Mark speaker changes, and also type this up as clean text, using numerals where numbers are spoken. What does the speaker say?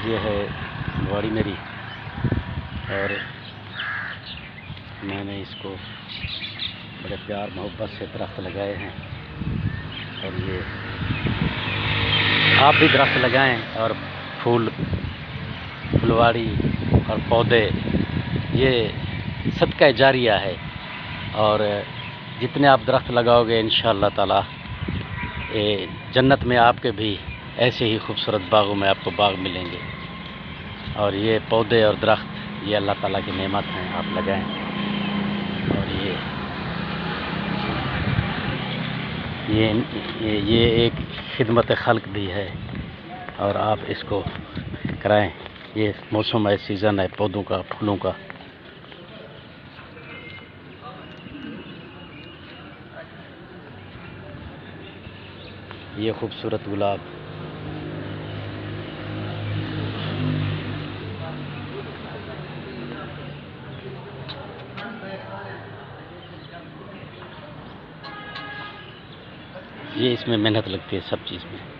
Speaker 1: ये है बाड़ी मेरी और मैंने इसको बड़े प्यार मोहब्बत से दरख्त लगाए हैं। और ये आप भी दरख्त लगाएं और फुलवाड़ी और पौधे, ये सदका जारिया है। और जितने आप दरख्त लगाओगे इंशाअल्लाह ताला जन्नत में आपके भी ऐसे ही खूबसूरत बागों में आपको बाग मिलेंगे। और ये पौधे और दरख्त ये अल्लाह ताला की नेमत हैं, आप लगाएं। और ये एक खिदमत खल्क भी है और आप इसको कराएं। ये मौसम है, सीज़न है पौधों का, फूलों का। ये खूबसूरत गुलाब, ये इसमें मेहनत लगती है सब चीज़ में।